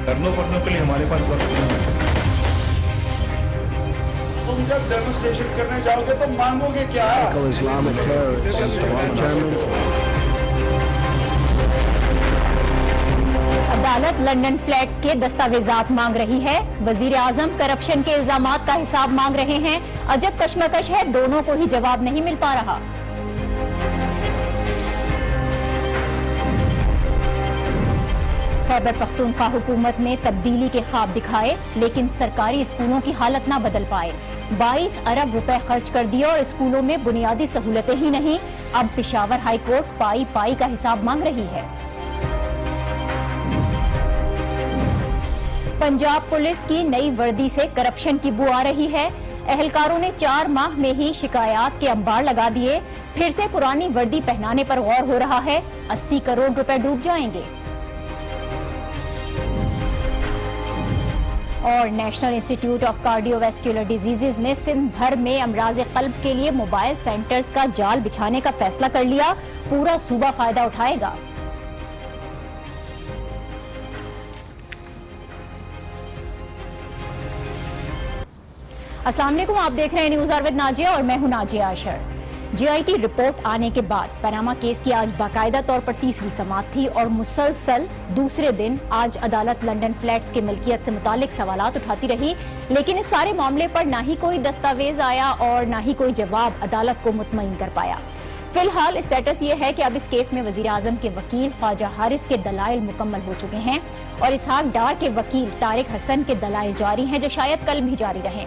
धरनों परनों के लिए हमारे पास वक्त नहीं है। तुम जब डेमोन्स्ट्रेशन करने जाओगे तो मांगोगे क्या? Islamic terrorists, Chairman. अदालत लंदन फ्लैट्स के दस्तावेजात मांग रही है। वजीर आजम करप्शन के इल्जामात का हिसाब मांग रहे हैं। अजब कशमकश है, दोनों को ही जवाब नहीं मिल पा रहा। खैबर पख्तूनख्वा हुकूमत ने तब्दीली के ख्वाब दिखाए, लेकिन सरकारी स्कूलों की हालत ना बदल पाए। 22 अरब रुपए खर्च कर दिए और स्कूलों में बुनियादी सहूलतें ही नहीं। अब पेशावर हाई कोर्ट पाई पाई का हिसाब मांग रही है। पंजाब पुलिस की नई वर्दी से करप्शन की बू आ रही है। एहलकारों ने 4 माह में ही शिकायत के अंबार लगा दिए। फिर से पुरानी वर्दी पहनाने पर गौर हो रहा है। 80 करोड़ रुपए डूब जाएंगे। और national institute of cardiovascular diseases ने सिंध भर में अमराज कल्ब के लिए मोबाइल सेंटर्स का जाल बिछाने का फैसला कर लिया। पूरा सूबा फायदा उठाएगा। अस्सलाम वालेकुम, आप देख रहे हैं न्यूज़ आवर विद नाजिया और मैं हूं नाजिया आशर। जीआईटी रिपोर्ट आने के बाद पनामा केस की आज बाकायदा तौर पर तीसरी समाअत थी और मुसलसल दूसरे दिन आज अदालत लंदन फ्लैट्स के मिल्कियत से मुतालिक सवालात उठाती रही, लेकिन इस सारे मामले पर ना ही कोई दस्तावेज आया और ना ही कोई जवाब अदालत को मुतमईन कर पाया। फिलहाल स्टेटस ये है कि अब इस केस में वजीर आजम के वकील ख्वाजा हारिस के दलाइल मुकम्मल हो चुके हैं और इसहाक डार के वकील तारिक हसन के दलाइल जारी हैं, जो शायद कल भी जारी रहें।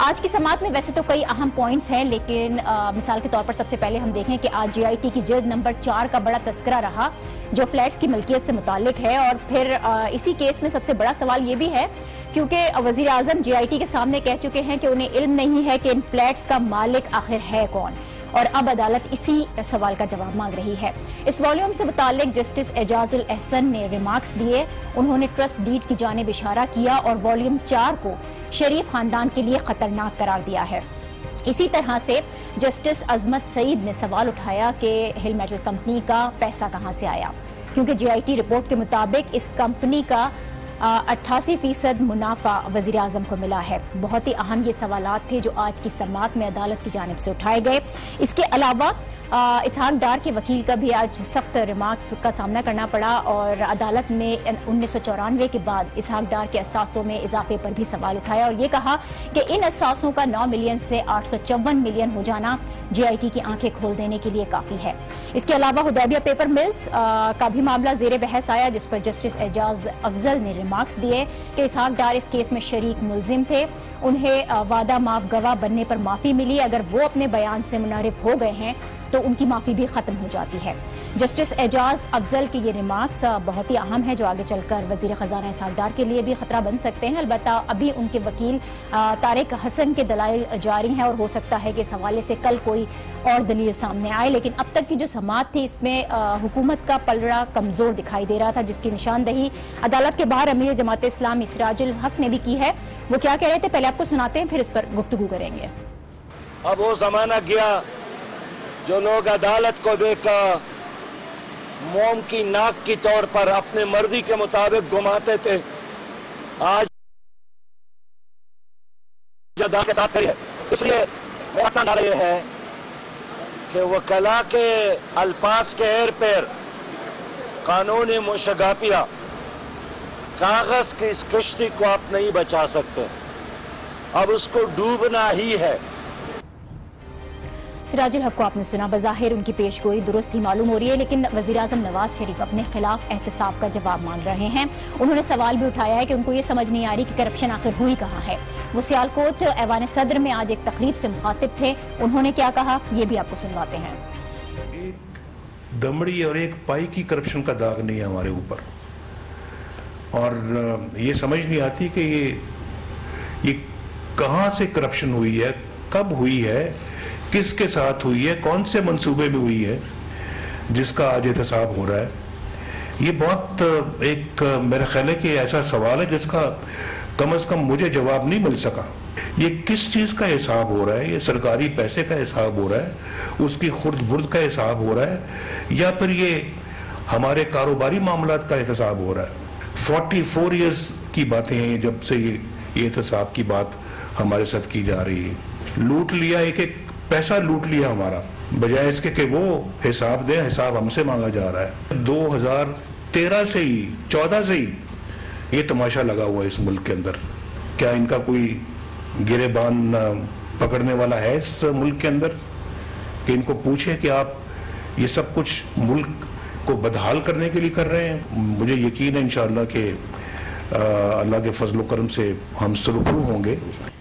आज की समाअत में वैसे तो कई अहम पॉइंट्स हैं, लेकिन मिसाल के तौर पर सबसे पहले हम देखें कि आज जीआईटी की जिल्द नंबर 4 का बड़ा तस्करा रहा, जो फ्लैट्स की मिल्कियत से मुतालिक है। और फिर इसी केस में सबसे बड़ा सवाल ये भी है, क्योंकि वजीर आजम जीआईटी के सामने कह चुके हैं कि उन्हें इल्म नहीं है कि इन फ्लैट्स का मालिक आखिर है कौन, और अब अदालत इसी सवाल का जवाब मांग रही है। इस वॉल्यूम से मुतालिक जस्टिस एजाजुल एहसन ने रिमार्क्स दिए। उन्होंने ट्रस्ट डीड की जानिब इशारा किया और वॉल्यूम 4 को शरीफ खानदान के लिए खतरनाक करार दिया है। इसी तरह से जस्टिस अजमत सईद ने सवाल उठाया कि हिल मेटल कंपनी का पैसा कहां से आया, क्योंकि जीआईटी रिपोर्ट के मुताबिक इस कंपनी का 88% मुनाफा वजीर आजम को मिला है। बहुत ही अहम ये सवालात थे जो आज की समाअत में अदालत की जानिब से उठाए गए। इसके अलावा इसहाक डार के वकील का भी आज सख्त रिमार्क्स का सामना करना पड़ा और अदालत ने 1994 के बाद इसहाक डार के असासों में इजाफे पर भी सवाल उठाया और ये कहा कि इन असासों का 9 मिलियन से 854 मिलियन हो जाना जीआईटी की आंखें खोल देने के लिए काफ़ी है। इसके अलावा हुदैबिया पेपर मिल्स का भी मामला जेर बहस आया, जिस पर जस्टिस एजाज अफजल ने रिमार्क्स दिए कि इसहाक डार इस केस में शरीक मुलजिम थे। उन्हें वादा माफ गवाह बनने पर माफ़ी मिली। अगर वो अपने बयान से मुनरिफ हो गए हैं तो उनकी माफ़ी भी ख़त्म हो जाती है। जस्टिस एजाज अफजल के ये रिमार्क्स बहुत ही अहम है, जो आगे चलकर वज़ीर ख़जाना इसहाक डार के लिए भी ख़तरा बन सकते हैं। अलबत्ता अभी उनके वकील तारिक हसन के दलाइल जारी हैं और हो सकता है कि इस हवाले से कल कोई और दलील सामने आए, लेकिन अब तक की जो समाअत थी इसमें हुकूमत का पलड़ा कमज़ोर दिखाई दे रहा था, जिसकी निशानदही अदालत के बाहर अमीर जमात इस्लामी सिराजुल हक ने भी की है। वो क्या कह रहे थे पहले आपको सुनाते हैं, फिर इस पर गुफ्तगू करेंगे। अब वो ज़माना गया जो लोग अदालत को देखकर मोम की नाक की तौर पर अपने मर्जी के मुताबिक घुमाते थे। आज अदालत के साथ खड़ी है, इसलिए मौका डाल ये है कि वकला के अल्फाज के एर पैर कानूनी मुशगाफिया कागज की इस कश्ती को आप नहीं बचा सकते, अब उसको डूबना ही है। सिराजुल हक को आपने सुना, बज़ाहिर उनकी पेशगोई दुरुस्त ही मालूम हो रही है, लेकिन वज़ीर आज़म नवाज शरीफ अपने खिलाफ एहतसाब का जवाब मांग रहे हैं। उन्होंने सवाल भी उठाया है कि उनको ये समझ नहीं आ रही कि करप्शन आखिर हुई कहाँ है। वो सियालकोट ऐवान सदर में आज एक तकरीब से मुखातिब थे। उन्होंने क्या कहा ये भी आपको सुनवाते हैं। एक दमड़ी और एक पाई की करप्शन का दाग नहीं है हमारे ऊपर, और ये समझ नहीं आती कि ये कहाँ से करप्शन हुई है, कब हुई है, किसके साथ हुई है, कौन से मंसूबे में हुई है, जिसका आज एहतसाब हो रहा है। ये बहुत एक मेरा ख्याल है कि ऐसा सवाल है जिसका कम से कम मुझे जवाब नहीं मिल सका। ये किस चीज़ का हिसाब हो रहा है? ये सरकारी पैसे का हिसाब हो रहा है, उसकी खुर्द बुर्द का हिसाब हो रहा है, या फिर ये हमारे कारोबारी मामलात का हिसाब हो रहा है? 44 ईयर्स की बातें जब से ये एहतसाब की बात हमारे साथ की जा रही है। लूट लिया, एक एक पैसा लूट लिया हमारा, बजाय इसके कि वो हिसाब दे, हिसाब हमसे मांगा जा रहा है। 2013 से ही 14 से ही ये तमाशा लगा हुआ है इस मुल्क के अंदर। क्या इनका कोई गिरेबान पकड़ने वाला है इस मुल्क के अंदर कि इनको पूछे कि आप ये सब कुछ मुल्क को बदहाल करने के लिए कर रहे हैं? मुझे यकीन है इंशाअल्लाह कि अल्लाह के फजल करम से हम सुरखरू होंगे।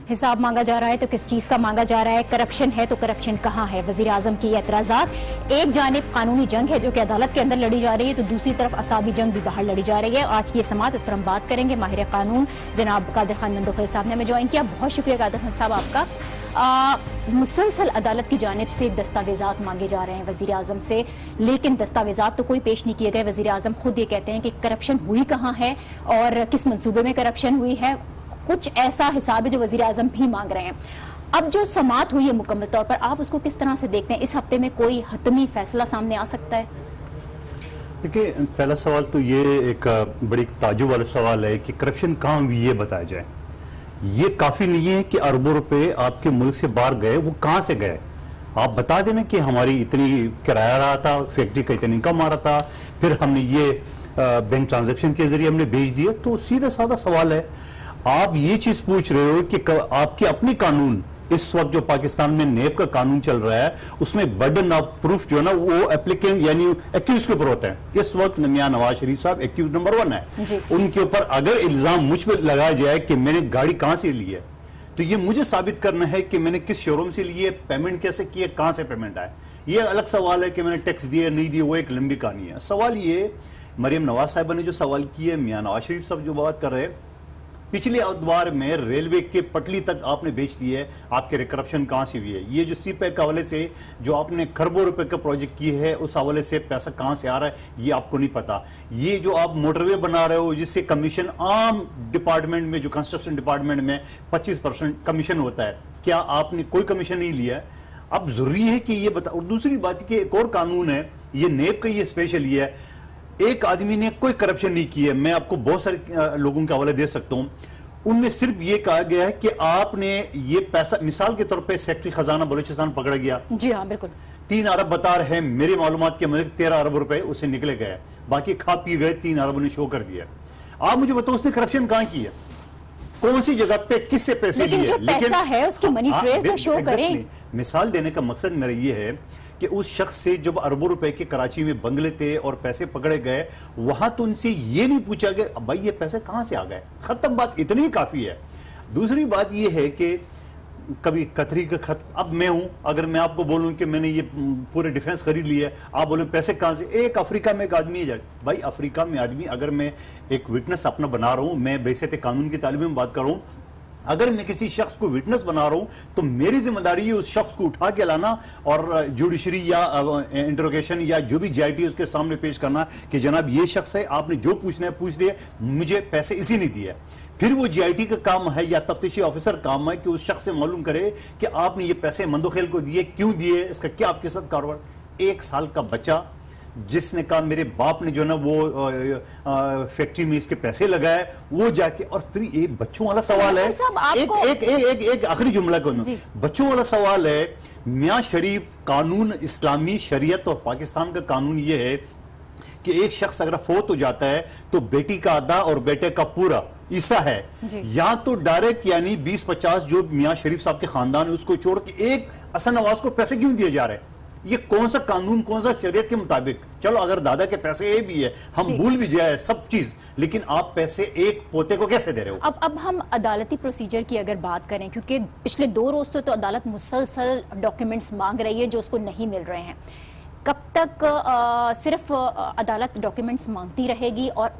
हिसाब मांगा जा रहा है तो किस चीज का मांगा जा रहा है? करप्शन है तो करप्शन कहाँ है? वजीर आजम की एतराजात। एक जानिब कानूनी जंग है जो कि अदालत के अंदर लड़ी जा रही है, तो दूसरी तरफ असाबी जंग भी बाहर लड़ी जा रही है। आज की ये समात, इस पर हम बात करेंगे। माहिर कानून जनाब कादिर खान मंदोखिल साहब ने हमें ज्वाइन किया। बहुत शुक्रिया कादिर खान साहब आपका। मुसलसल अदालत की जानिब से दस्तावेजात मांगे जा रहे हैं वजीर आजम से, लेकिन दस्तावेजात तो कोई पेश नहीं किए गए। वजीर आजम खुद ये कहते हैं कि करप्शन हुई कहाँ है और किस मंसूबे में करप्शन हुई है। कुछ ऐसा हिसाब है जो वजीर आजम भी मांग रहे हैं। अब जो समात हुई है मुकम्मल तौर पर, आप उसको किस तरह से देखते हैं? इस हफ्ते में कोई हतमी फैसला सामने आ सकता है? देखिए, पहला सवाल तो ये एक बड़ी ताज्जुब वाला सवाल है कि करप्शन कहाँ हुई ये बताया जाए। ये काफी नहीं है कि अरबों रुपए आपके मुल्क से बाहर गए, वो कहाँ से गए? आप बता देना कि हमारी इतनी किराया रहा था, फैक्ट्री का इतनी इनकम आ रहा था, फिर हमने ये बैंक ट्रांजैक्शन के जरिए हमने भेज दिया। तो सीधा साधा सवाल है। आप ये चीज पूछ रहे हो कि आपके अपने कानून, इस वक्त जो पाकिस्तान में नेब का कानून चल रहा है, उसमें बर्डन ऑफ प्रूफ जो है ना वो एप्लीकेंट यानी एक्यूज के ऊपर होता है। इस वक्त मियां नवाज शरीफ साहब एक्यूज नंबर 1 है। उनके ऊपर अगर इल्जाम मुझ पर लगाया जाए कि मैंने गाड़ी कहां से ली है, तो ये मुझे साबित करना है कि मैंने किस शोरूम से लिए, पेमेंट कैसे किए, कहां से पेमेंट आए। ये अलग सवाल है कि मैंने टैक्स दिए नहीं दिए, वो एक लंबी कहानी है। सवाल ये मरियम नवाज साहिबा ने जो सवाल किया, मियां नवाज शरीफ साहब जो बात कर रहे हैं, पिछले अदवार में रेलवे के पटली तक आपने बेच दी है, आपके करप्शन कहां से हुई है? ये जो सीपैक के हवाले से जो आपने खरबों रुपए का प्रोजेक्ट किए है, उस हवाले से पैसा कहां से आ रहा है ये आपको नहीं पता। ये जो आप मोटरवे बना रहे हो जिससे कमीशन आम डिपार्टमेंट में, जो कंस्ट्रक्शन डिपार्टमेंट में 25% कमीशन होता है, क्या आपने कोई कमीशन नहीं लिया? अब जरूरी है कि ये बता। और दूसरी बात कि एक और कानून है, ये नेब का, ये स्पेशल ये है, एक आदमी ने कोई करप्शन नहीं की है। मैं आपको बहुत सारे लोगों के हवाले दे सकता हूं, उनमें सिर्फ ये कहा गया है कि आपने ये पैसा, मिसाल के तौर पे सेक्रेटरी खजाना बलूचिस्तान पकड़ा गया। जी हाँ, बिल्कुल। 3 अरब बता रहे हैं, मेरे मालूमात के मुताबिक 13 अरब रुपए उसे निकले गए, बाकी खा पी गए, 3 अरब ने शो कर दिया। आप मुझे बताओ उसने करप्शन कहां की है, कौन सी जगह पे, किससे पैसे लिए? लेकिन जो पैसा है उसकी मनी ट्रेल तो शो करें। मिसाल देने का मकसद मेरा ये है कि उस शख्स से जब अरबों रुपए के कराची में बंगले थे और पैसे पकड़े गए, वहां तो उनसे ये नहीं पूछा गया भाई ये पैसे कहां से आ गए, खत्म, बात इतनी ही काफी है। दूसरी बात ये है कि कभी कतरी का खत, अब मैं हूं, अगर मैं आपको बोलूं कि मैंने ये पूरे डिफेंस खरीद लिया, आप बोले पैसे कहां से? एक अफ्रीका में एक आदमी है, भाई अफ्रीका में आदमी, अगर मैं एक विटनेस अपना बना रहा हूं, मैं बैसियत कानून की तालीम में बात कर रहा हूं, अगर मैं किसी शख्स को विटनेस बना रहा हूं तो मेरी जिम्मेदारी है उस शख्स को उठा के लाना और जुडिशरी या इंटरोगेशन या जो भी जीआईटी उसके सामने पेश करना कि जनाब ये शख्स है, आपने जो पूछना है पूछ लिया, मुझे पैसे इसी नहीं दिए। फिर वो जीआईटी का काम है या तफ्तीशी ऑफिसर काम है कि उस शख्स से मालूम करे कि आपने ये पैसे मंदोखेल को दिए, क्यों दिए, इसका क्या आपके साथ कारोबार। 1 साल का बच्चा जिसने कहा मेरे बाप ने जो ना वो फैक्ट्री में इसके पैसे लगाए, वो जाके, और फिर ये बच्चों वाला सवाल है, एक आखिरी जुमला को, बच्चों वाला सवाल है, मियां शरीफ कानून, इस्लामी शरीयत और पाकिस्तान का कानून ये है कि एक शख्स अगर फौत हो जाता है तो बेटी का आधा और बेटे का पूरा हिस्सा है, या तो डायरेक्ट यानी 20-50 जो मियां शरीफ साहब के खानदान है उसको छोड़ के एक हसन नवाज को पैसे क्यों दिए जा रहे हैं? ये कौन सा कानून, कौन सा शरीयत के मुताबिक? चलो अगर दादा के पैसे ये भी है, हम भूल भी जाए सब चीज, लेकिन आप पैसे एक पोते को कैसे दे रहे हो? अब हम अदालती प्रोसीजर की अगर बात करें, क्योंकि पिछले 2 रोज तो अदालत मुसलसल डॉक्यूमेंट्स मांग रही है जो उसको नहीं मिल रहे हैं। कब तक सिर्फ अदालत डॉक्यूमेंट्स मांगती रहेगी और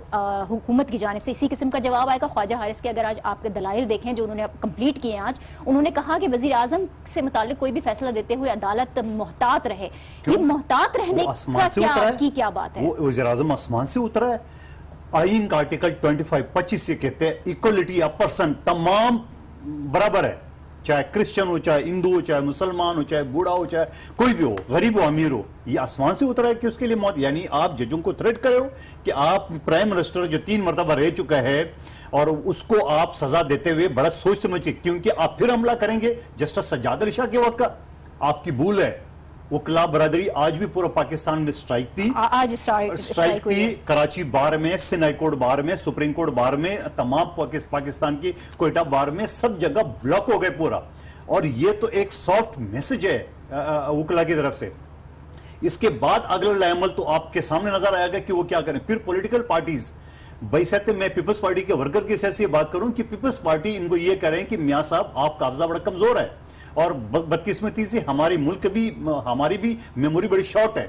हुकूमत की जानिब से इसी किस्म का जवाब आएगा? ख्वाजा हारिस के अगर आज आपके दलाइल देखें जो उन्होंने कंप्लीट किए हैं आज, उन्होंने कहा कि वजीर आजम से मुतालिक कोई भी फैसला देते हुए अदालत मोहतात रहे। ये मोहतात रहने की क्या बात है? वजीर आजम आसमान से उतरा है। आइन का आर्टिकल 25 से कहते हैं इक्वलिटी ऑफ पर्सन, तमाम बराबर है, چاہے کرسچن ہو, چاہے ہندو ہو, چاہے مسلمان ہو, چاہے بوڑھا ہو, چاہے کوئی بھی ہو, غریب ہو امیر ہو, یہ آسمان سے اترا ہے کہ اس کے لیے موت. یعنی آپ ججوں کو تھریٹ کرے ہو کہ آپ پرائم منسٹر جو 3 مرتبہ رہ چکا ہے اور اس کو آپ سزا دیتے ہوئے بڑا سوچ سمجھ کے, کیونکہ آپ پھر حملہ کریں گے جسٹس سجاد علی شاہ کے وقت کا. آپ کی بھول ہے. وکلا برادری آج بھی پورا پاکستان میں سٹرائک تھی, آج سٹرائک تھی کراچی بار میں, سندھ ہائی کورٹ بار میں, سپریم کورٹ بار میں, تمام پاکستان کی کوئٹہ بار میں, سب جگہ بلاک ہو گئے پورا. اور یہ تو ایک سافٹ میسج ہے وکلا کی طرف سے. اس کے بعد اگلا عمل تو آپ کے سامنے نظر آئے گا کہ وہ کیا کریں. پھر پولیٹیکل پارٹیز بحیثیت میں پیپلز پارٹی کے ورکر کی حیثیت سے بات کروں کہ پیپلز پارٹی ان کو یہ کریں کہ میاں صاحب آپ کا قبضہ بڑا کمزور ہے, اور بدقسمتی سے ہماری ملک بھی, ہماری بھی میموری بڑی شارٹ ہے.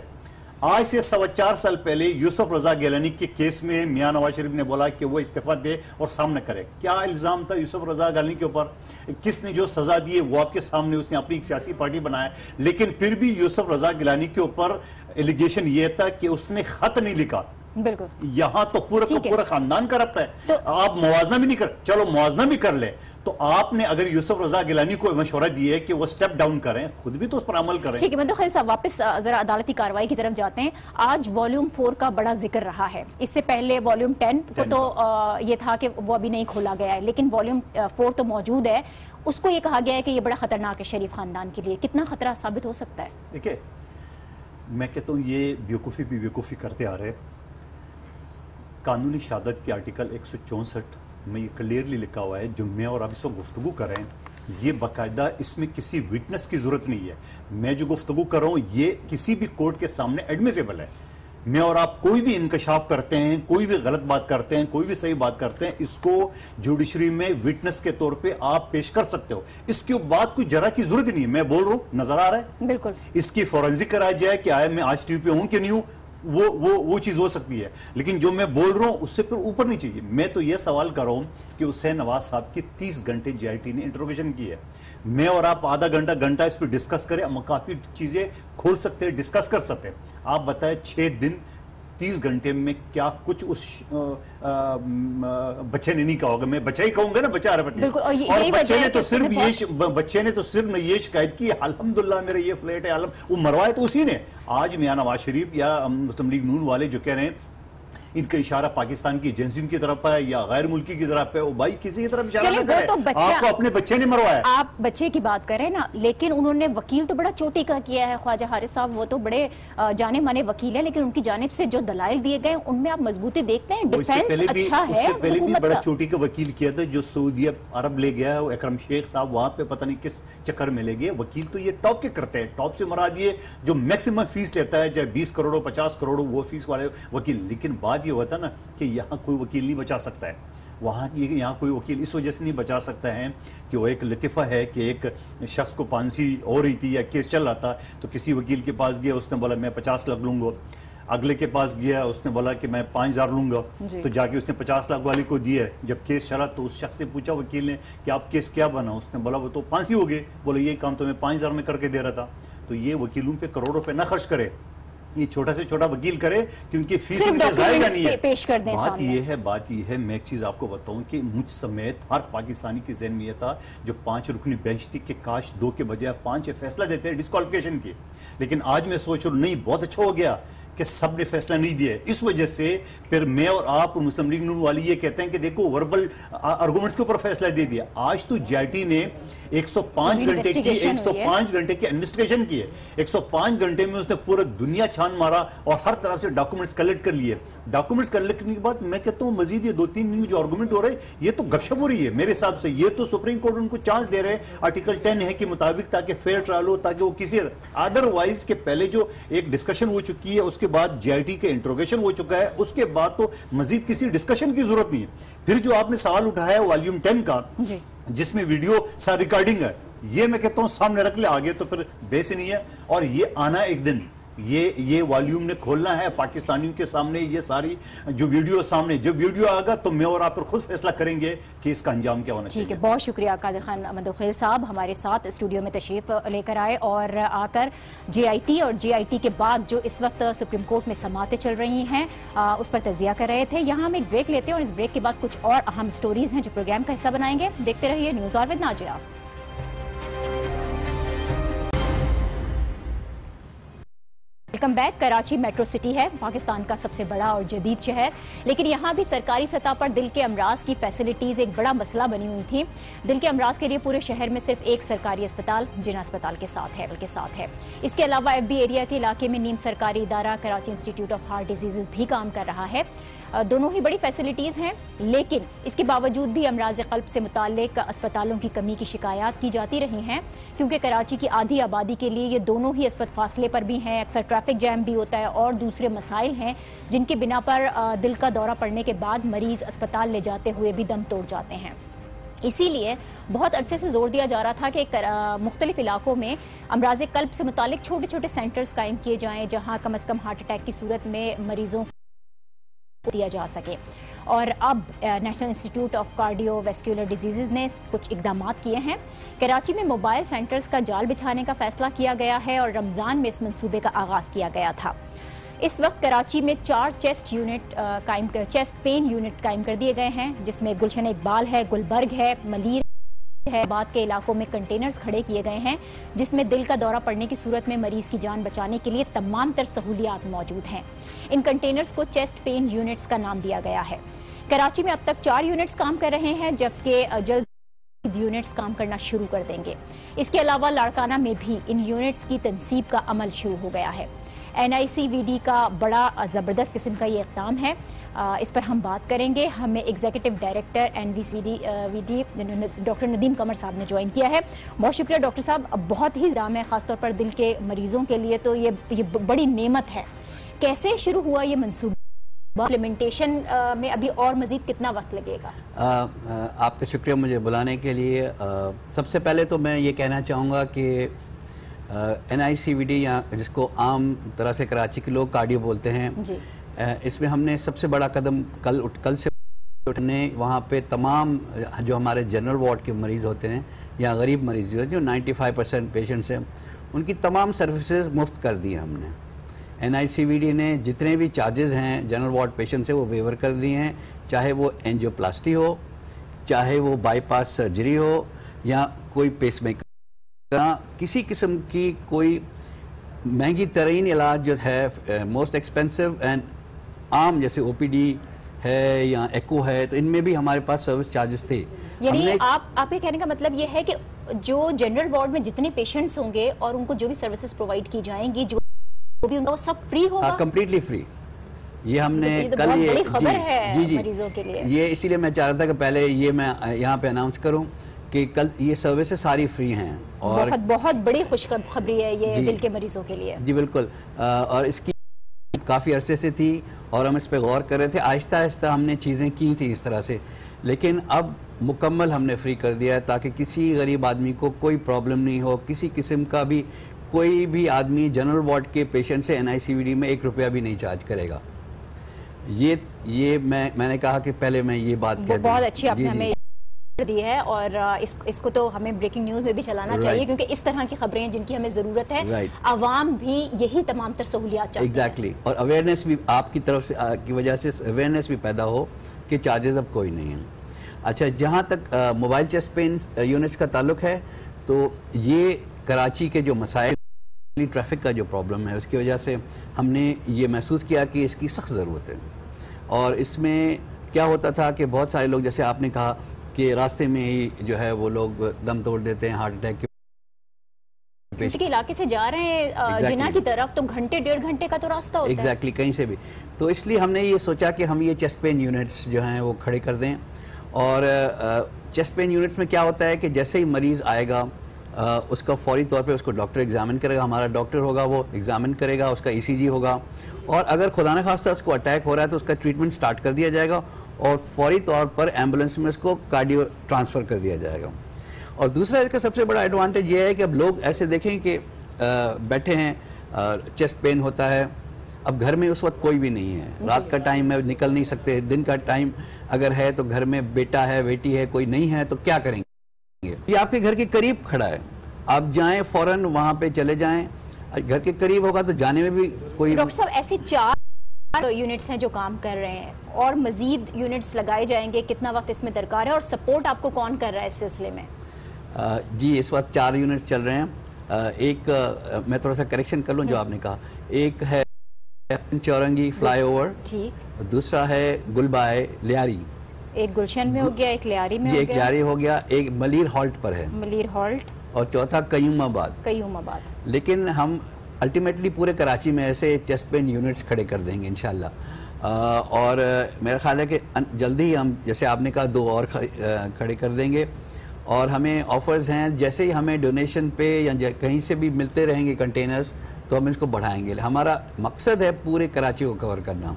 آج سے 4.25 سال پہلے یوسف رضا گیلانی کے کیس میں میاں نواز شریف نے بولا کہ وہ استعفیٰ دے اور سامنے کرے. کیا الزام تھا یوسف رضا گیلانی کے اوپر؟ کس نے جو سزا دی ہے وہ آپ کے سامنے, اس نے اپنی ایک سیاسی پارٹی بنایا. لیکن پھر بھی یوسف رضا گیلانی کے اوپر ایلیگیشن یہ تھا کہ اس نے خط نہیں لکھا. بالکل یہاں تو پورا خاندان کرپٹ ہے. آپ موازنہ بھی نہیں کر, چلو موازنہ بھی کر لے, تو آپ نے اگر یوسف رضا گیلانی کو مشورہ دی ہے کہ وہ سٹیپ ڈاؤن کریں, خود بھی تو اس پر عمل کریں. ٹھیک ہے مندوخیل صاحب, واپس ذرا عدالتی کارروائی کی طرف جاتے ہیں. آج والیوم 4 کا بڑا ذکر رہا ہے. اس سے پہلے والیوم 10 کو تو یہ تھا کہ وہ ابھی نہیں کھولا گیا ہے, لیکن والیوم 4 تو موجود ہے. اس کو یہ کہا گیا ہے کہ یہ بڑا خطرناک ہے شریف خاندان کے لیے. کتنا خطرہ ثابت ہو سکتا ہے؟ دیکھیں, میں کہتا ہوں یہ بیوقوفی کرتے آ رہے. قانونی شہادت کے آرٹیکل 164 میں یہ کلیئرلی لکھا ہوا ہے, جو میں اور آپ اس کو گفتگو کر رہے ہیں, یہ باقاعدہ اس میں کسی وٹنس کی ضرورت نہیں ہے. میں جو گفتگو کر رہا ہوں یہ کسی بھی کورٹ کے سامنے ایڈمیسیبل ہے. میں اور آپ کوئی بھی انکشاف کرتے ہیں, کوئی بھی غلط بات کرتے ہیں, کوئی بھی صحیح بات کرتے ہیں, اس کو جوڈیشری میں وٹنس کے طور پہ آپ پیش کر سکتے ہو. اس کے بعد کوئی جرا کی ضرورت نہیں ہے. میں بول رہا ہوں, نظر آ رہا ہے بالکل. اس کی فورنزک کرایا جائے کہ آیا میں آج ٹی وی پہ ہوں کہ نہیں ہوں, وہ چیز ہو سکتی ہے. لیکن جو میں بول رہا ہوں اس سے پھر اوپر نہیں چاہیے. میں تو یہ سوال کر رہا ہوں کہ حسین نواز صاحب کی 30 گھنٹے جی آئی ٹی نے انٹروگیشن کی ہے. میں اور آپ آدھا گھنٹہ اس پہ ڈسکس کریں, ہم کافی چیزیں کھول سکتے ہیں, ڈسکس کر سکتے ہیں. آپ بتائیں 6 دن 30 گھنٹے میں کیا کچھ اس بچے نے نہیں کہا ہوگا. میں بچہ ہی کہوں گا نا, بچہ رپٹ. اور بچے نے تو صرف یہ شکایت کی الحمدللہ میرا یہ فلیٹ ہے, وہ مروایا تو اسی نے. آج میاں نواز شریف یا مسلم لیگ نون والے جو کہہ رہے ہیں ان کا اشارہ پاکستان کی ایجنسیوں کی طرف ہے یا غیر ملکی کی طرف ہے, وہ بھائی کسی کی طرف اشارہ نہ کرے. آپ کو اپنے بچے نے مروایا. آپ بچے کی بات کریں نا, لیکن انہوں نے وکیل تو بڑا چوٹی کا کیا ہے. خواجہ حارث صاحب وہ تو بڑے جانے مانے وکیل ہیں, لیکن ان کی جانب سے جو دلائل دیے گئے ان میں آپ مضبوطی دیکھتے ہیں. ڈیفینس اچھا ہے. اس سے پہلے بھی بڑا چوٹی کا وکیل کیا تھا جو سعودی عرب لے گیا ہے, اکرم شیخ صاحب, وہاں پہ پتہ نہیں کس چکر میں لے گئے. وکیل تو یہ ٹاپ کے کرتے ہیں. ٹاپ سے مراد یہ جو میکسیمم فیس لیتا ہے, چاہے 20 کروڑ ہو 50 کروڑ ہو, وہ فیس والے وکیل. لیکن بات یہ ہوتا نا کہ یہاں کوئی وکیل نہیں بچا سکتا ہے. یہاں کوئی وکیل اس وجہ سے نہیں بچا سکتا ہے کہ وہ ایک لطیفہ ہے کہ ایک شخص کو پھانسی ہو رہی تھی یا کیس چل رہا تھا, تو کسی وکیل کے پاس گیا, اس نے بولا میں 50 لاکھ لوں گا. اگلے کے پاس گیا, اس نے بولا کہ میں 5000 لوں گا. تو جا کے اس نے 50 لاکھ والی کو دیا. جب کیس چلا تو اس شخص سے پوچھا وکیل نے کہ آپ کیس کیا بنا, اس نے بولا وہ تو پھانسی ہو گئے. بولا یہ کام تو میں 5000 میں کر کے دے رہا تھا. تو یہ وکیلوں پہ کروڑ روپے نہ خرچ کرے, یہ چھوٹا سے چھوٹا وکیل کرے کیونکہ فیس ان کے ضائع نہیں ہے. بات یہ ہے میں ایک چیز آپ کو بتاؤں کہ مجھ سمیت ہر پاکستانی کے ذہن میں یہ تھا جو 5 رکنی بینچ تھی کہ کاش 2 کے بجائے 5 فیصلہ دیتے ہیں ڈسکوالیفیکیشن کی. لیکن آج میں سوچ رہا ہوں نہیں, بہت اچھا ہو گیا کہ سب نے فیصلہ نہیں دیا. اس وجہ سے پھر میں اور آپ اور مسلم لیگ نون والی یہ کہتے ہیں کہ دیکھو وربل آرگومنٹس کے اوپر فیصلہ دے دیا. آج تو جی آئی ٹی نے 105 گھنٹے کی انویسٹیگیشن کی ہے. 105 گھنٹے میں اس نے پورا دنیا چھان مارا اور ہر طرف سے ڈاکومنٹس کلیکٹ کر لیے. ڈاکومنٹس کلیکٹ کرنے کے بعد میں کہتا ہوں مزید یہ 2-3 دن میں جو آرگومنٹ ہو رہے ہیں یہ تو گپ شپ ہو رہی ہے میرے حساب سے. یہ تو سپریم کورٹ ان کو چانس دے رہے ہیں آرٹیکل 10 ہے کے مطابق تاکہ فیئر ٹرائل ہو, تاکہ وہ کسی ادروائز کے پہلے جو ایک ڈسکشن ہو چکی ہے, اس کے بعد جی آئی ٹی کے انٹروگیشن ہو چکا ہے, اس کے بعد تو مزید کسی ڈسکشن کی ضرورت نہیں ہے. پھر جو آپ نے سوال اٹھایا ہے والیوم 10 کا جس میں ویڈیو سا ریکارڈنگ ہے, یہ میں کہتا ہوں سامنے رکھ لے, آگے تو پھر بیس ہی نہیں ہے. اور یہ آنا ایک دن یہ والیوم نے کھولنا ہے پاکستانیوں کے سامنے, یہ ساری جو ویڈیو سامنے, جب ویڈیو آگا تو میں اور آپ پر خود فیصلہ کریں گے کہ اس کا انجام کیا ہونا چاہیے. ٹھیک ہے, بہت شکریہ قادر خان مندوخیل صاحب ہمارے ساتھ اسٹوڈیو میں تشریف لے کر آئے اور آ کر جے آئی ٹی اور جے آئی ٹی کے بعد جو اس وقت سپریم کورٹ میں سماعتیں چل رہی ہیں اس پر تجزیہ کر رہے تھے. یہاں ہم ایک بریک لیتے ہیں اور اس بریک کے بعد کچھ اور اہم سٹوریز ہیں جو پروگرام کا حصہ بنائیں گے. دیکھتے رہیے نیوز اور with Najia. Welcome back. Karachi metro city है, पाकिस्तान का सबसे बड़ा और जदीद शहर, लेकिन यहाँ भी सरकारी सतह पर दिल के अमराज की फैसिलिटीज़ एक बड़ा मसला बनी हुई थी। दिल के अमराज के लिए पूरे शहर में सिर्फ एक सरकारी अस्पताल जिना अस्पताल के साथ है। इसके अलावा FB एरिया के इलाके में नीम सरकारी इदारा Karachi institute of heart disease भी काम कर रहा है। दोनों ही बड़ी फैसिलिटीज़ हैं, लेकिन इसके बावजूद भी अमराज क़ल्ब से मुताल्लिक अस्पतालों की कमी की शिकायत की जाती रही हैं, क्योंकि कराची की आधी आबादी के लिए ये दोनों ही अस्पताल फासले पर भी हैं। अक्सर ट्रैफिक जैम भी होता है और दूसरे मसाइल हैं जिनके बिना पर दिल का दौरा पड़ने के बाद मरीज़ अस्पताल ले जाते हुए भी दम तोड़ जाते हैं। इसीलिए बहुत अरसे से जोर दिया जा रहा था कि मुख्तलिफ इलाकों में अमराज क़ल्ब से मुताल्लिक छोटे छोटे सेंटर्स कायम किए जाएँ, जहाँ कम अज़ कम हार्ट अटैक की सूरत में मरीज़ों दिया जा सके। और अब national institute of cardiovascular disease ने कुछ इकदाम किए हैं। कराची में मोबाइल सेंटर्स का जाल बिछाने का फैसला किया गया है और रमज़ान में इस मंसूबे का आगाज़ किया गया था। इस वक्त कराची में 4 चेस्ट पेन यूनिट कायम कर दिए गए हैं, जिसमें गुलशन इकबाल है, गुलबर्ग है, मलीर है। बाद के इलाकों में कंटेनर्स खड़े किए गए हैं, जिसमें दिल का दौरा पड़ने की सूरत में मरीज की जान बचाने के लिए तमाम तर सहूलियात मौजूद हैं। इन कंटेनर्स को चेस्ट पेन यूनिट्स का नाम दिया गया है। कराची में अब तक 4 यूनिट्स काम कर रहे हैं, जबकि जल्द यूनिट्स काम करना शुरू कर देंगे। इसके अलावा लाड़काना में भी इन यूनिट्स की तनसीब का अमल शुरू हो गया है। NICVD का बड़ा ज़बरदस्त किस्म का ये इक़दाम है। इस पर हम बात करेंगे। हमें executive director NICVD doctor Nadeem Qamar साहब ने ज्वाइन किया है। बहुत शुक्रिया डॉक्टर साहब। बहुत ही इक़दाम है, ख़ासतौर पर दिल के मरीज़ों के लिए तो ये बड़ी नेमत है। कैसे शुरू हुआ ये मंसूबा? इम्प्लीमेंटेशन में अभी और मज़ीद कितना वक्त लगेगा? आपका शुक्रिया मुझे बुलाने के लिए। सबसे पहले तो मैं ये कहना चाहूँगा कि NICVD या जिसको आम तरह से कराची के लोग कार्डियो बोलते हैं जी। इसमें हमने सबसे बड़ा कदम कल से उठने वहाँ पे तमाम जो हमारे जनरल वार्ड के मरीज़ होते हैं या गरीब मरीज़ जो 95% पेशेंट्स हैं, उनकी तमाम सर्विसेज मुफ्त कर दी हैं हमने। NICVD ने जितने भी चार्जेस हैं जनरल वार्ड पेशेंट से वो वेवर कर दिए हैं, चाहे वो एंजियोप्लास्टी हो, चाहे वो बाईपास सर्जरी हो या कोई पेसमेकर, किसी किस्म की कोई महंगी तरीन इलाज जो है मोस्ट एक्सपेंसिव एंड आम जैसे OPD है या एको है, तो इनमें भी हमारे पास सर्विस चार्जेस थे। यानी आपके कहने का मतलब ये है कि जो जनरल वार्ड में जितने पेशेंट्स होंगे और उनको जो भी सर्विसेज प्रोवाइड की जाएंगी, जो भी उनका वो सब फ्री होगा? Completely free. ये हमने तो कल ये बड़ी खबर है मरीजों के लिए। ये इसीलिए मैं चाह रहा था कि पहले ये मैं यहाँ पे अनाउंस करूँ कि कल ये सर्विसेज सारी फ्री हैं और बहुत बड़ी खुशखबरी है ये दिल के मरीजों के लिए। जी बिल्कुल। और इसकी काफ़ी अरसे से थी और हम इस पे गौर कर रहे थे। आहिस्ता आहिस्ता हमने चीज़ें की थी इस तरह से, लेकिन अब मुकम्मल हमने फ्री कर दिया है ताकि किसी गरीब आदमी को कोई प्रॉब्लम नहीं हो। किसी किस्म का भी कोई भी आदमी जनरल वार्ड के पेशेंट से NICVD में 1 रुपया भी नहीं चार्ज करेगा। ये मैंने कहा कि पहले मैं ये बात कह दूं। बहुत अच्छी आपने हमें दी है और इसको तो हमें ब्रेकिंग न्यूज़ में भी चलाना चाहिए, क्योंकि इस तरह की खबरें हैं जिनकी हमें ज़रूरत है। आवाम भी यही तमाम तर सहूलियात चाहते हैं। एग्जैक्टली। और अवेयरनेस भी आपकी तरफ से की वजह से अवेयरनेस भी पैदा हो कि चार्जेस अब कोई नहीं है। अच्छा, जहाँ तक मोबाइल चेस्ट पेन यूनिट्स का ताल्लुक है, तो ये कराची के जो मसाइल, ट्रैफिक का जो प्रॉब्लम है, उसकी वजह से हमने ये महसूस किया कि इसकी सख्त ज़रूरत है। और इसमें क्या होता था कि बहुत सारे लोग, जैसे आपने कहा कि रास्ते में ही जो है वो लोग दम तोड़ देते हैं हार्ट अटैक के इलाके से जा रहे हैं जिना की तरफ, तो घंटे 1.5 घंटे का तो रास्ता होता है। एग्जैक्टली, कहीं से भी। तो इसलिए हमने ये सोचा कि हम ये चेस्ट पेन यूनिट्स जो हैं वो खड़े कर दें। और चेस्ट पेन यूनिट्स में क्या होता है कि जैसे ही मरीज़ आएगा उसका फौरी तौर पे उसको डॉक्टर एग्जामिन करेगा, हमारा डॉक्टर होगा, वो एग्जामिन करेगा, उसका ECG होगा, और अगर खुदा न खास्ता उसको अटैक हो रहा है तो उसका ट्रीटमेंट स्टार्ट कर दिया जाएगा और फौरी तौर पर एम्बुलेंस में उसको कार्डियो ट्रांसफ़र कर दिया जाएगा। और दूसरा इसका सबसे बड़ा एडवांटेज ये है कि अब लोग ऐसे देखें कि बैठे हैं, चेस्ट पेन होता है, अब घर में उस वक्त कोई भी नहीं है, रात का टाइम है, निकल नहीं सकते, दिन का टाइम अगर है तो घर में बेटा है, बेटी है, कोई नहीं है तो क्या करेंगे? ये आपके घर के करीब खड़ा है, आप जाएं फौरन वहाँ पे चले जाएं, घर के करीब होगा तो जाने में भी कोई। डॉक्टर साहब, ऐसे 4 यूनिट्स हैं जो काम कर रहे हैं और मजीद यूनिट्स लगाए जाएंगे, कितना वक्त इसमें दरकार है और सपोर्ट आपको कौन कर रहा है इस सिलसिले में? जी, इस वक्त 4 यूनिट चल रहे हैं ایک میں تھوڑا سا کریکشن کر لوں جو آپ نے کہا، ایک ہے چورنگی فلائی اوور، دوسرا ہے گلبائے لیاری، ایک گلشن میں ہو گیا، ایک لیاری میں ہو گیا، ایک لیاری ہو گیا، ایک ملیر ہالٹ پر ہے، ملیر ہالٹ، اور چوتھا قیوم آباد۔ لیکن ہم الٹیمیٹلی پورے کراچی میں ایسے چیسٹ پین یونٹس کھڑے کر دیں گے انشاءاللہ، اور میرا خیال ہے کہ جلدی ہی ہم جیسے آپ نے کہا 2 اور کھڑے کر دیں گے، اور ہمیں آفرز ہیں جیسے ہی ہمیں ڈونیشن پہ یا کہیں سے بھی ملتے رہیں گے کنٹینرز تو ہم اس کو بڑھائیں گے۔ ہمارا مقصد ہے پورے کراچی کو کور کرنا۔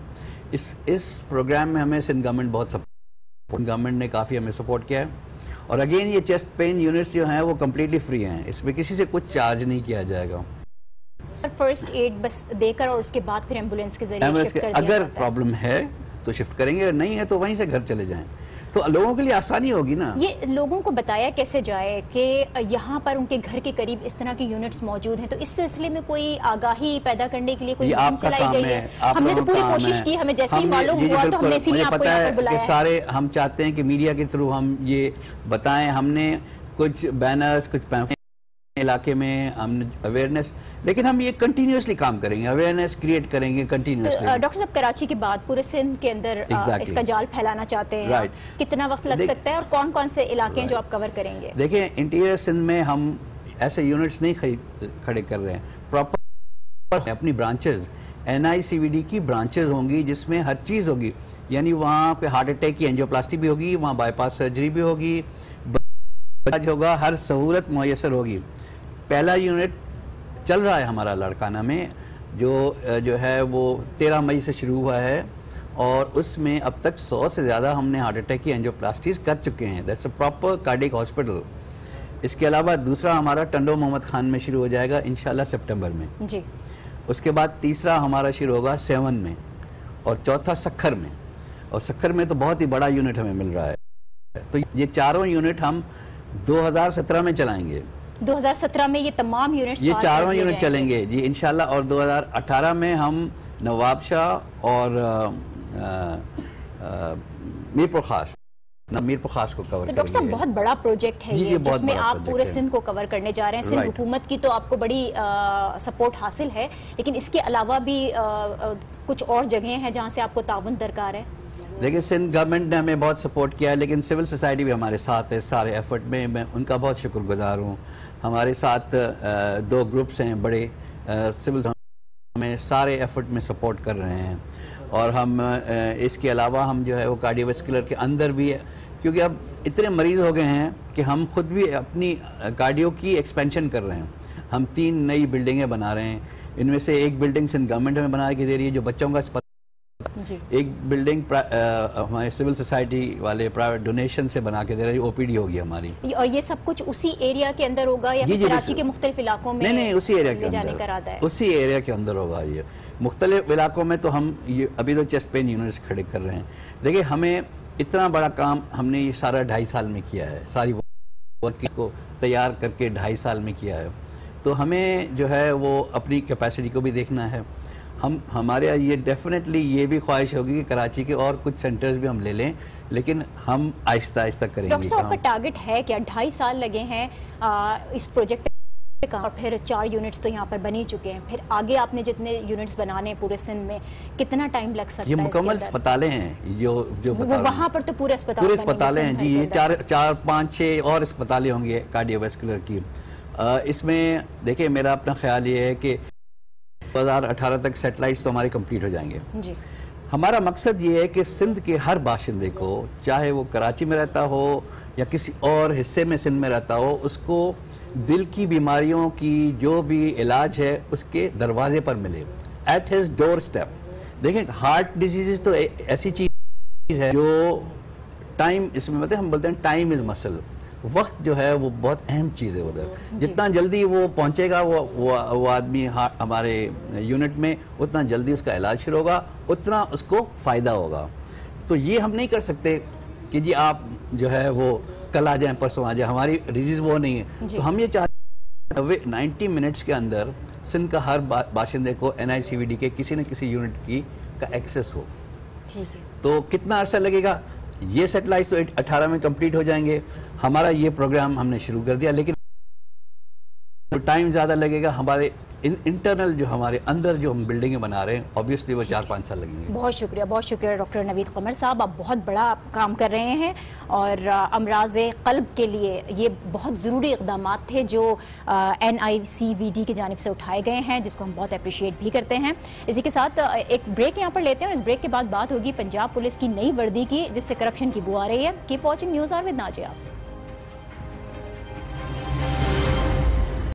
اس پروگرام میں ہمیں سندھ گورنمنٹ بہت سپورٹ، گورنمنٹ نے کافی ہمیں سپورٹ کیا ہے، اور اگین یہ چیسٹ پین یونٹس جو ہیں وہ کمپلیٹلی فری ہیں، اس میں کسی سے کچھ چارج نہیں کیا جائے گا۔ فرسٹ ایڈ بس دے کر اور اس کے بعد پھر ایمبولینس کے ذریعے شفٹ کر دیا اگر جاتا ہے۔ پرابلم ہے تو شفٹ کریں گے، نہیں ہے تو وہیں سے گھر چلے جائیں، تو لوگوں کے لیے آسانی ہوگی نا۔ یہ لوگوں کو بتایا کیسے جائے کہ یہاں پر ان کے گھر کے قریب اس طرح کی یونٹس موجود ہیں، تو اس سلسلے میں کوئی آگاہی پیدا کرنے کے لیے کوئی مہم چلائی گئی ہے؟ ہم نے تو پوری کوشش کی، ہمیں جیسے ہی معلوم ہوا تو ہم نے اسی لیے آپ کو یہاں پر بلایا ہے۔ سارے ہم چاہتے ہیں کہ میڈیا کے تھرو ہم یہ بتائیں، ہم نے کچھ بینرز، کچھ پیمفلیٹ علاقے میں ہم نے اویئرنیس، لیکن ہم یہ کنٹینیوسلی کام کریں گے، اویئرنیس کریٹ کریں گے کنٹینیوسلی۔ ڈاکٹر صاحب کراچی کے بعد پورے سندھ کے اندر اس کا جال پھیلانا چاہتے ہیں، کتنا وقت لگ سکتا ہے اور کون کون سے علاقے ہیں جو آپ کور کریں گے؟ دیکھیں انٹیریئر سندھ میں ہم ایسے یونٹس نہیں کھڑے کر رہے ہیں، پراپر اپنی برانچز NICVD کی برانچز ہوں گی جس میں ہر چیز ہوگی، یعنی وہاں پہ ہارٹ اٹیک کی اینجیوپلاسٹی بھی ہوگی، وہاں بائی پاس سرجری بھی ہوگی، علاج ہوگا، ہر سہولت میسر ہوگی۔ پہلا یونٹ چل رہا ہے ہمارا لاڑکانہ میں، جو ہے وہ 13 مئی سے شروع ہوا ہے، اور اس میں اب تک 100 سے زیادہ ہم نے ہارٹ اٹیک کی اینجیوپلاسٹیز کر چکے ہیں۔ That's a proper cardiac hospital. اس کے علاوہ دوسرا ہمارا ٹنڈو محمد خان میں شروع ہو جائے گا انشاءاللہ سپٹمبر میں جی۔ اس کے بعد تیسرا ہمارا شروع ہوگا 7 میں، اور چوتھا سکھر میں، اور سکھر میں تو بہت ہی بڑا یونٹ ہمیں مل رہا ہے۔ تو یہ چاروں یونٹ ہم 2017 میں چلائیں گے۔ 2017 میں یہ تمام یونٹس یہ چاروں یونٹ چلیں گے جی انشاءاللہ، اور 2018 میں ہم نواب شاہ اور میر پر خاص کو کور کریں گے۔ ڈاکٹر صاحب بہت بڑا پروجیکٹ ہے یہ، جس میں آپ پورے سندھ کو کور کرنے جا رہے ہیں۔ سندھ حکومت کی تو آپ کو بڑی سپورٹ حاصل ہے، لیکن اس کے علاوہ بھی کچھ اور جگہیں ہیں جہاں سے آپ کو تعاون درکار ہے؟ لیکن سندھ گورنمنٹ نے ہمیں بہت سپورٹ کیا ہے، لیکن سول سوسائٹی بھی ہمارے ساتھ ہے سارے ایفرٹ میں، میں ان کا بہت شکر گزار ہوں۔ ہمارے ساتھ 2 گروپس ہیں بڑے، سول ہمیں سارے ایفرٹ میں سپورٹ کر رہے ہیں، اور ہم اس کے علاوہ ہم جو ہے وہ کارڈیو ویسکولر کے اندر بھی، کیونکہ اب اتنے مریض ہو گئے ہیں کہ ہم خود بھی اپنی کارڈیو کی ایکسپینشن کر رہے ہیں۔ ہم 3 نئی بلڈنگیں بنا رہے ہیں، ان میں سے ایک بلڈنگ سندھ گورنمنٹ ہمیں بنا کے دے رہی ہے جو بچوں کا اسپتال، ایک بلڈنگ ہمارے سول سوسائٹی والے پرائیویٹ ڈونیشن سے بنا کے دے رہے ہیں، OPD ہوگی ہماری۔ اور یہ سب کچھ اسی ایریا کے اندر ہوگا یا کراچی کے مختلف علاقوں میں؟ نہیں، اسی ایریا کے اندر، اسی ایریا کے اندر ہوگا۔ یہ مختلف علاقوں میں تو ہم ابھی تو چیسٹ پین یونٹس کھڑے کر رہے ہیں۔ دیکھیں ہمیں اتنا بڑا کام ہم نے یہ سارا 2.5 سال میں کیا ہے، ساری ورک کو تیار کر کے 2.5 سال میں کیا ہے، تو ہمیں جو ہے وہ اپنی کیپیسٹی کو بھی دیکھنا ہے۔ ہمارے یہ ڈیفینیٹلی یہ بھی خواہش ہوگی کہ کراچی کے اور کچھ سینٹرز بھی ہم لے لیں، لیکن ہم آہستہ آہستہ کریں گے۔ ڈاکٹر صاحب کا ٹارگٹ ہے کیا؟ 2.5 سال لگے ہیں اس پروجیکٹ پہ کام، اور پھر 4 یونٹس تو یہاں پر بن ہی چکے ہیں، پھر آگے آپ نے جتنے یونٹس بنانے ہیں پورے سندھ میں کتنا ٹائم لگ سکتا ہے؟ یہ مکمل اسپتالیں ہیں جو وہاں پر تو پورے اسپتالیں ہیں جی، یہ 4 5 6 اور اسپتالیں ہوں گے کارڈیو ویسکولر کی۔ اس میں دیکھیں میرا اپنا خیال یہ ہے کہ 2018 تک سیٹلائٹس تو ہمارے کمپلیٹ ہو جائیں گے۔ ہمارا مقصد یہ ہے کہ سندھ کے ہر باشندے کو، چاہے وہ کراچی میں رہتا ہو یا کسی اور حصے میں سندھ میں رہتا ہو، اس کو دل کی بیماریوں کی جو بھی علاج ہے اس کے دروازے پر ملے، ایٹ ہز ڈور اسٹیپ۔ دیکھیں ہارٹ ڈیزیز تو ایسی چیز ہے جو ٹائم، اس میں ہم بولتے ہیں ٹائم از مسل، وقت جو ہے وہ بہت اہم چیز ہے ادھر۔ جتنا جلدی وہ پہنچے گا وہ آدمی ہمارے یونٹ میں، اتنا جلدی اس کا علاج شروع ہوگا، اتنا اس کو فائدہ ہوگا۔ تو یہ ہم نہیں کر سکتے کہ جی آپ جو ہے وہ کل آ جائیں پرسوں آ جائیں، ہماری ڈیزیز وہ نہیں ہے۔ تو ہم یہ چاہتے ہیں 90 منٹس کے اندر سندھ کا ہر باشندے کو NICVD کے کسی نہ کسی یونٹ کا ایکسیس ہو۔ تو کتنا عرصہ لگے گا؟ یہ سیٹلائٹ تو 18 میں کمپلیٹ ہو جائیں گے۔ ہمارا یہ پروگرام ہم نے شروع کر دیا، لیکن ٹائم زیادہ لگے گا. ہمارے انٹرنل جو ہمارے اندر جو ہم بلڈنگیں بنا رہے ہیں آبویسلی وہ 4-5 سال لگیں گے. بہت شکریہ ڈاکٹر نوید قمر صاحب. آپ بہت بڑا کام کر رہے ہیں اور امراض قلب کے لیے یہ بہت ضروری اقدامات تھے جو NICVD کی جانب سے اٹھائے گئے ہیں, جس کو ہم بہت اپریشیٹ بھی کرتے ہیں. اسی کے ساتھ ایک بریک یہاں پر لیتے ہیں اور اس بریک کے بعد بات ہوگی پنجاب پولیس کی نئی وردی کی جس سے کرپشن کی بو آ رہی ہے. کیپ واچنگ نیوز آر ود ناجیہ.